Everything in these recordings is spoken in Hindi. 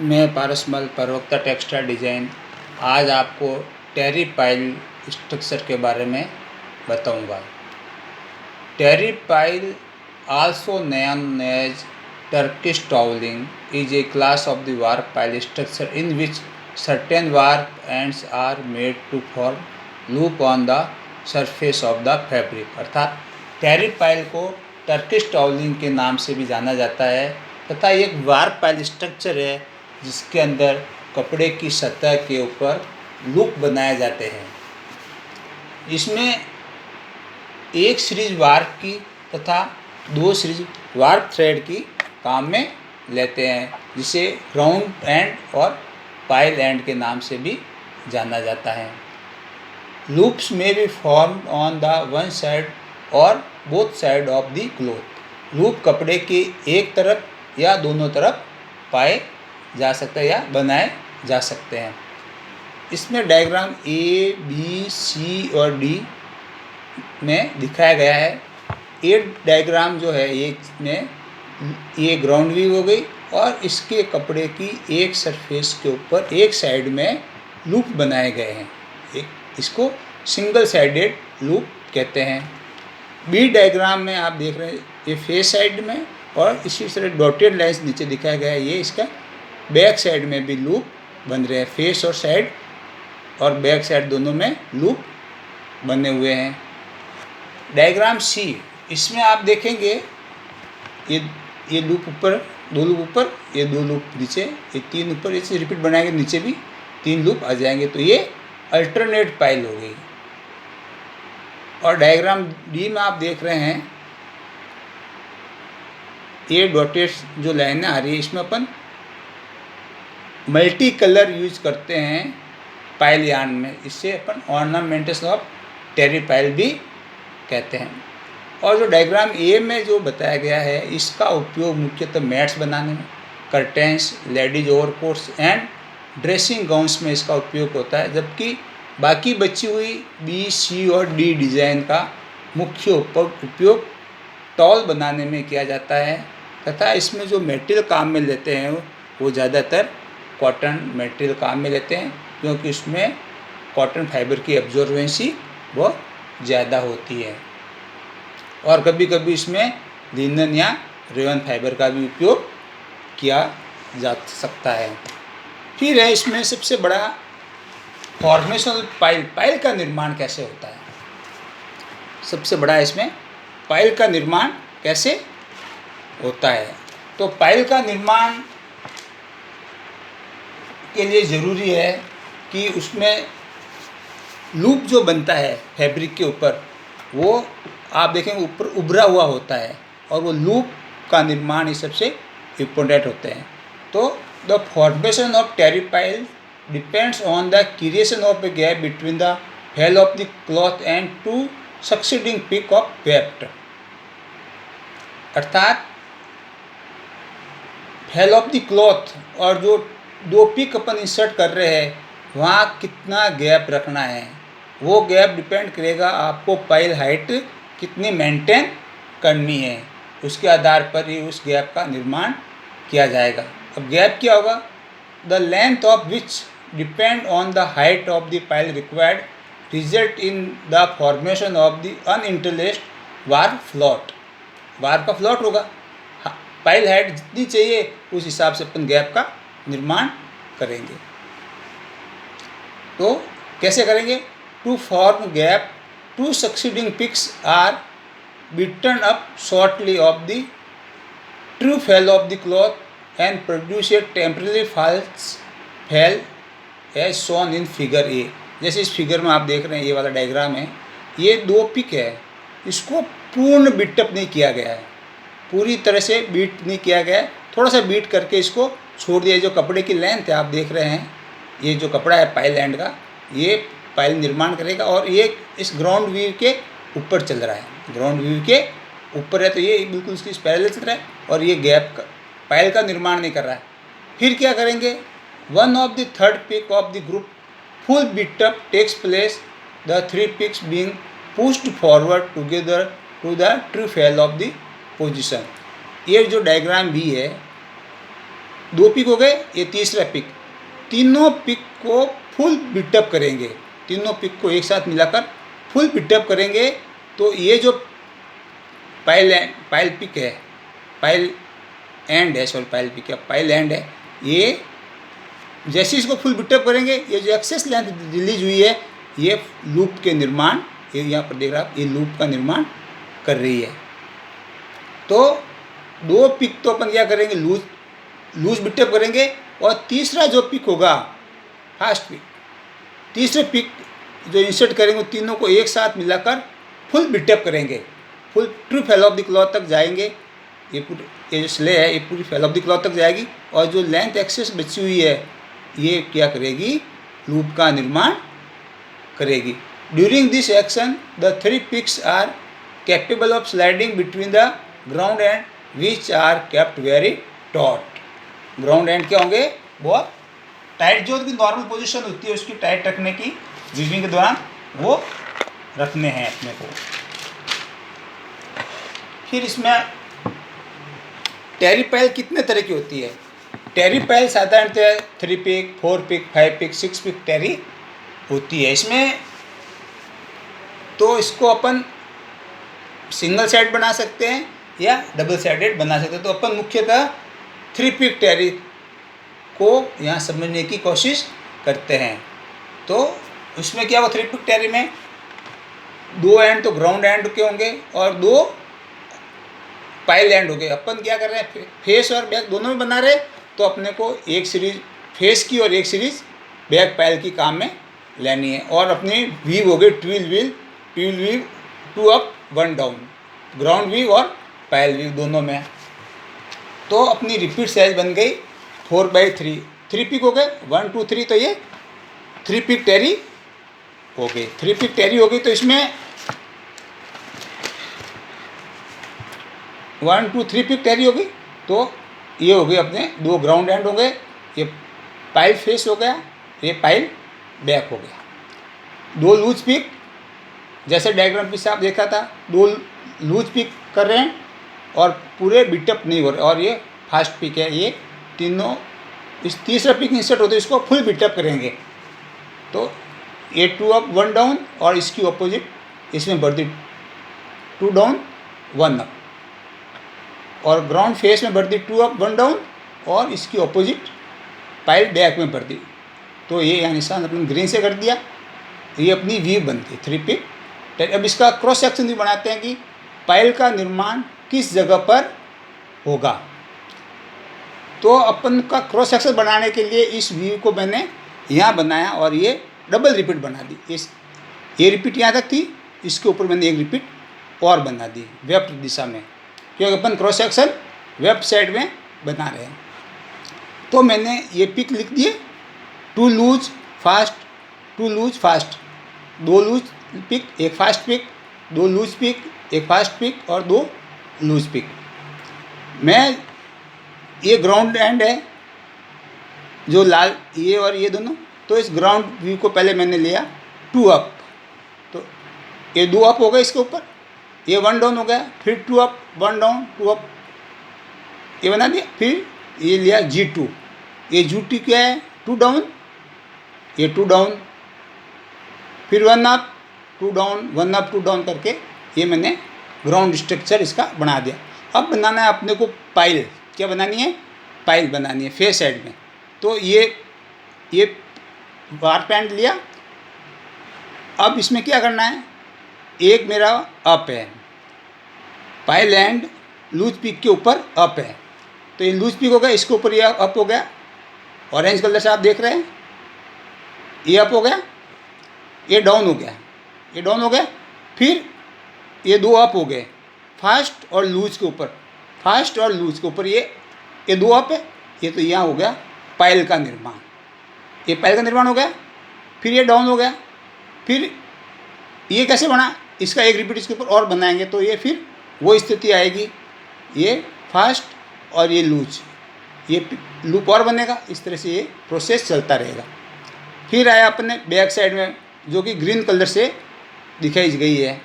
मैं पारसमल प्रवक्ता टेक्सटाइल डिज़ाइन आज आपको टेरी पाइल स्ट्रक्चर के बारे में बताऊंगा। Terry pile also known as Turkish toweling is a class of the warp pile structure in which certain warp ends are made to form loop on the surface of the fabric। अर्थात टेरी पाइल को टर्किश टॉवलिंग के नाम से भी जाना जाता है तथा एक वार्प पाइल स्ट्रक्चर है जिसके अंदर कपड़े की सतह के ऊपर लूप बनाए जाते हैं। इसमें एक सीरीज वार्प की तथा दो सीरीज वार्प थ्रेड की काम में लेते हैं, जिसे राउंड एंड और पाइल एंड के नाम से भी जाना जाता है। लूप्स में be form on the one side और both side of the cloth. Loop कपड़े की एक तरफ या दोनों तरफ पाए जा सकते हैं या बनाए जा सकते हैं। इसमें डायग्राम ए, बी, सी और डी में दिखाया गया है। ए डायग्राम जो है ये ग्राउंड व्यू हो गई और इसके कपड़े की एक सरफेस के ऊपर एक साइड में लूप बनाए गए हैं। इसको सिंगल साइडेड लूप कहते हैं। बी डायग्राम में आप देख रहे हैं ये फेस साइड में और इसी तरह डॉटेड लाइन्स नीचे दिखाया गया है, ये इसका बैक साइड में भी लूप बन रहे हैं। फेस और साइड और बैक साइड दोनों में लूप बने हुए हैं। डायग्राम सी, इसमें आप देखेंगे ये लूप ऊपर, दो लूप ऊपर, ये दो लूप नीचे, ये तीन ऊपर, इसे रिपीट बनाएंगे नीचे भी तीन लूप आ जाएंगे, तो ये अल्टरनेट पाइल हो गई। और डायग्राम डी में आप देख रहे हैं ये डॉटेड जो लाइनें आ रही है, इसमें अपन मल्टी कलर यूज करते हैं पाइल यार्न में। इससे अपन ऑर्नामेंटेशन ऑफ टेरी पाइल भी कहते हैं। और जो डायग्राम ए में जो बताया गया है, इसका उपयोग मुख्यतः मैट्स बनाने में, curtains, ladies overcoats and dressing gowns में इसका उपयोग होता है, जबकि बाकी बची हुई बी, सी और डी डिज़ाइन का मुख्य उपयोग टॉल बनाने में किया जाता है तथा इसमें जो मटेरियल काम में लेते हैं वो ज़्यादातर कॉटन मटेरियल काम में लेते हैं, क्योंकि इसमें कॉटन फाइबर की एब्जॉर्बेंसी बहुत ज़्यादा होती है। और कभी कभी इसमें लिनन या रेयन फाइबर का भी उपयोग किया जा सकता है। फिर है इसमें सबसे बड़ा फॉर्मेशन पाइल का निर्माण कैसे होता है। सबसे बड़ा इसमें पाइल का निर्माण कैसे होता है। तो पाइल का निर्माण के लिए ज़रूरी है कि उसमें लूप जो बनता है फैब्रिक के ऊपर, वो आप देखेंगे ऊपर उभरा हुआ होता है और वो लूप का निर्माण ही सबसे इम्पोर्टेंट होते हैं। तो the formation of terry pile depends on the creation of a gap between the fell of the cloth and two succeeding pick of weft. अर्थात फेल ऑफ द क्लॉथ और जो दो पिक अपन इंसर्ट कर रहे हैं वहाँ कितना गैप रखना है, वो गैप डिपेंड करेगा आपको पाइल हाइट कितनी मेंटेन करनी है, उसके आधार पर ही उस गैप का निर्माण किया जाएगा। अब गैप क्या होगा? The length of which depend on the height of the pile required result in the formation of the uninterlaced warp float. Warp का फ्लॉट होगा, पाइल हाइट जितनी चाहिए उस हिसाब से अपन गैप का निर्माण करेंगे। तो कैसे करेंगे? To form gap, two succeeding picks are beaten up shortly of the true fall of the cloth and produce a temporary false fall as shown in figure A। जैसे इस फिगर में आप देख रहे हैं, ये वाला डायग्राम है, ये दो पिक है, इसको पूर्ण बीटअप नहीं किया गया है, पूरी तरह से बीट नहीं किया गया है, थोड़ा सा बीट करके इसको छोड़ दिया। जो कपड़े की लेंथ है आप देख रहे हैं, ये जो कपड़ा है पाइल एंड का, ये पाइल निर्माण करेगा और ये इस ग्राउंड व्यू के ऊपर चल रहा है, ग्राउंड व्यू के ऊपर है, तो ये बिल्कुल इसकी पैरेलल चल रहा है और ये गैप का पाइल का निर्माण नहीं कर रहा है। फिर क्या करेंगे? One of the third pick of the group full beat up takes place, the three picks being pushed forward together to the true fell of the position. ये जो डायग्राम भी है 2 पिक हो गए, ये तीसरा पिक। तीनों पिक को फुल बिटअप करेंगे, तीनों पिक को एक साथ मिलाकर फुल बिटअप करेंगे। तो ये जो पाइल पिक है, पाइल एंड है, सॉरी पाइल पिक है, पाइल एंड है, ये जैसे इसको फुल बिटअप करेंगे, ये जो एक्सेस लेंथ रिलीज हुई है, ये लूप के निर्माण, ये यहाँ पर देख रहा आप, ये लूप का निर्माण कर रही है। तो 2 पिक तो अपन क्या करेंगे, लूज बिटअप करेंगे, और तीसरा जो पिक होगा, फास्ट पिक, तीसरे पिक जो इंसर्ट करेंगे, तीनों को एक साथ मिलाकर फुल बिटअप करेंगे, full true fell of the cloth तक जाएंगे। ये जो स्ले है, ये पूरी फेल ऑफ द क्लॉथ तक जाएगी, और जो लेंथ एक्सेस बची हुई है, ये क्या करेगी, लूप का निर्माण करेगी। During this action the 3 picks are capable of sliding between the ground end which are kept very taut. Ground end क्या होंगे, बहुत टाइट, जो उनकी नॉर्मल पोजीशन होती है उसकी टाइट रखने की, वीविंग के दौरान वो रखने हैं अपने को। फिर इसमें टेरिपाइल कितने तरह की होती है। टेरिपाइल साधारणतः 3 पिक, 4 पिक, 5 पिक, 6 पिक टेरी होती है। इसमें तो इसको अपन सिंगल साइड बना सकते हैं या डबल साइडेड बना सकते हैं। तो अपन मुख्यतः 3 पिक टेरी को यहाँ समझने की कोशिश करते हैं। तो उसमें क्या हुआ, 3 पिक टेरी में 2 एंड तो ग्राउंड एंड के होंगे और 2 पाइल एंड हो गए। अपन क्या कर रहे हैं, फेस और बैक दोनों में बना रहे, तो अपने को एक सीरीज फेस की और एक सीरीज बैक पाइल की काम में लेनी है। और अपनी वीव हो गई twill weave 2 up 1 down, ground weave और पाइल वीव दोनों में। तो अपनी रिपीट साइज बन गई 4/3, 3 पिक हो गए 1 2 3, तो ये 3 पिक टेरी हो गई। 3 पिक टेरी हो गई, तो इसमें 1 2 3 पिक टेरी हो गई। तो ये हो गए अपने 2 ग्राउंड एंड हो गए, ये पाइल फेस हो गया, ये पाइल बैक हो गया। 2 लूज पिक, जैसे डायग्राम पे से आप देखा था, 2 लूज पिक कर रहे हैं और पूरे बिटअप नहीं हो रहे, और ये फास्ट पिक है। ये तीनों, इस तीसरा पिक इंसर्ट होते इसको फुल बिटअप करेंगे। तो ये 2 अप 1 डाउन, और इसकी अपोजिट इसमें बढ़ती 2 डाउन 1 अप, और ग्राउंड फेस में बढ़ती 2 अप 1 डाउन, और इसकी अपोजिट पाइल बैक में बढ़ती। तो ये यहाँ निशान अपने ग्रीन से कर दिया, ये अपनी वीव बनती 3 पिक। अब इसका क्रॉस सेक्शन भी बनाते हैं कि पाइल का निर्माण किस जगह पर होगा। तो अपन का क्रॉस सेक्शन बनाने के लिए इस वीव को मैंने यहाँ बनाया, और ये डबल रिपीट बना दी। ये रिपीट यहाँ तक थी, इसके ऊपर मैंने एक रिपीट और बना दी वेब दिशा में, क्योंकि अपन क्रॉस सेक्शन वेब साइड में बना रहे हैं। तो मैंने ये पिक लिख दिए, 2 loose fast, 2 loose fast, 2 loose pick, एक फास्ट पिक, 2 लूज पिक, एक फास्ट पिक, और 2 लूज पिक। मैं ये ग्राउंड एंड है जो लाल, ये और ये दोनों, तो इस ग्राउंड व्यू को पहले मैंने लिया 2 अप, तो ये 2 अप हो गए इसके ऊपर, ये 1 डाउन हो गया, फिर 2 अप 1 डाउन 2 अप, ये बना दिया। फिर ये लिया G2, ये G2 क्या है, 2 डाउन, ये 2 डाउन, फिर 1 अप 2 डाउन 1 अप 2 डाउन करके ये मैंने ग्राउंड स्ट्रक्चर इसका बना दिया। अब बनाना है अपने को पाइल, क्या बनानी है, पाइल बनानी है फेस साइड में। तो ये बार पैंट लिया। अब इसमें क्या करना है, एक मेरा अप है, पाइल एंड लूज पिक के ऊपर अप है, तो ये लूज पिक हो गया, इसके ऊपर ये अप हो गया, ऑरेंज कलर से आप देख रहे हैं, ये अप हो गया, ये डाउन हो गया, ये डाउन हो गया। फिर ये 2 अप हो गए फास्ट और लूज के ऊपर, फास्ट और लूज के ऊपर ये 2 अप है, ये तो यहाँ हो गया पाइल का निर्माण, ये पाइल का निर्माण हो गया। फिर ये डाउन हो गया, फिर ये कैसे बना, इसका एक रिपीट इसके ऊपर और बनाएंगे, तो ये फिर वो स्थिति आएगी, ये फास्ट और ये लूज, ये लूप और बनेगा। इस तरह से ये प्रोसेस चलता रहेगा। फिर आया अपने बैक साइड में, जो कि ग्रीन कलर से दिखाई गई है,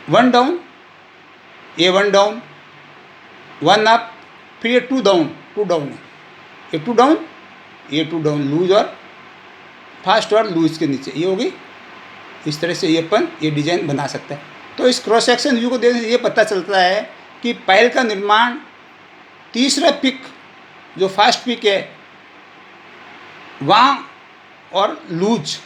1 डाउन, ये 1 डाउन 1 अप फिर ये टू डाउन है, ये टू डाउन, ये टू डाउन, लूज और फास्ट और लूज के नीचे, ये होगी। इस तरह से ये अपन ये डिज़ाइन बना सकते हैं। तो इस क्रॉस सेक्शन व्यू को देखने से ये पता चलता है कि पायल का निर्माण तीसरा पिक जो फास्ट पिक है वहाँ और लूज,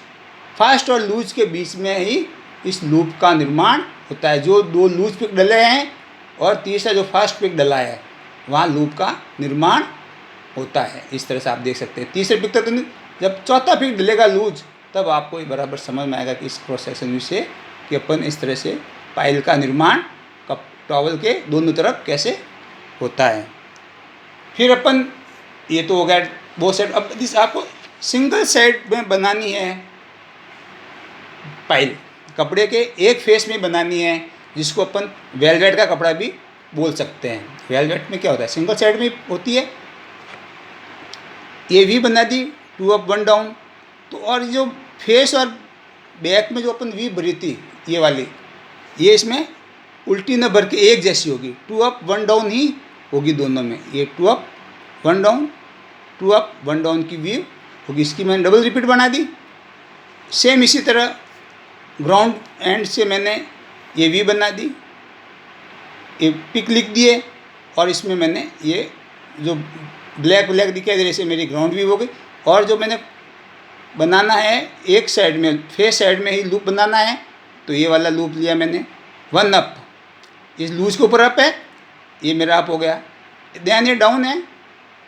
फास्ट और लूज के बीच में ही इस लूप का निर्माण होता है। जो दो लूज पिक डले हैं और तीसरा जो फास्ट पिक डला है वहाँ लूप का निर्माण होता है। इस तरह से आप देख सकते हैं। तीसरे पिक तक तो नहीं, जब चौथा पिक डलेगा लूज तब आपको ये बराबर समझ में आएगा कि इस क्रॉस सेक्शन व्यू से कि अपन इस तरह से पायल का निर्माण कप टॉवल के दोनों तरफ कैसे होता है। फिर अपन ये तो हो गया वो साइड। अब इस आपको सिंगल साइड में बनानी है पायल, कपड़े के एक फेस में बनानी है, जिसको अपन वेलवेट का कपड़ा भी बोल सकते हैं। वेलवेट में क्या होता है, सिंगल साइड में होती है। ये वी बना दी, 2 अप 1 डाउन। तो और जो फेस और बैक में जो अपन वी भरी थी ये वाली, ये इसमें उल्टी न भर के एक जैसी होगी, 2 अप 1 डाउन ही होगी दोनों में। ये 2 अप 1 डाउन, 2 अप 1 डाउन की वी होगी। इसकी मैंने डबल रिपीट बना दी। सेम इसी तरह ग्राउंड एंड से मैंने ये वी बना दी, ये पिक लिख दिए और इसमें मैंने ये जो ब्लैक दिखाई दे रही है मेरी ग्राउंड वी हो गई। और जो मैंने बनाना है एक साइड में, फेस साइड में ही लूप बनाना है, तो ये वाला लूप लिया मैंने 1 अप, इस लूज के ऊपर अप है, ये मेरा अप हो गया। ध्यान ये डाउन है,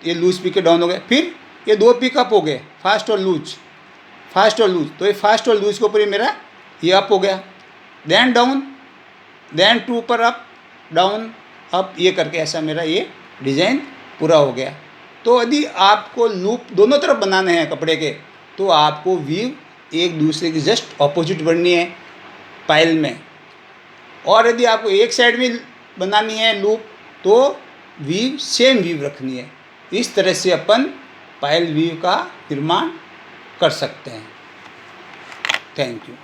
ये लूज पिक के डाउन हो गए। फिर ये 2 पिक अप हो गए, फास्ट और लूज, फास्ट और लूज। तो ये फास्ट और लूज के ऊपर ये मेरा ये अप हो गया। देन डाउन, देन 2 पर अप डाउन अप, ये करके ऐसा मेरा ये डिज़ाइन पूरा हो गया। तो यदि आपको लूप दोनों तरफ बनाने हैं कपड़े के, तो आपको वीव एक दूसरे की जस्ट ऑपोजिट बननी है पायल में। और यदि आपको एक साइड में बनानी है लूप, तो वीव सेम वीव रखनी है। इस तरह से अपन पायल वीव का निर्माण कर सकते हैं। Thank you.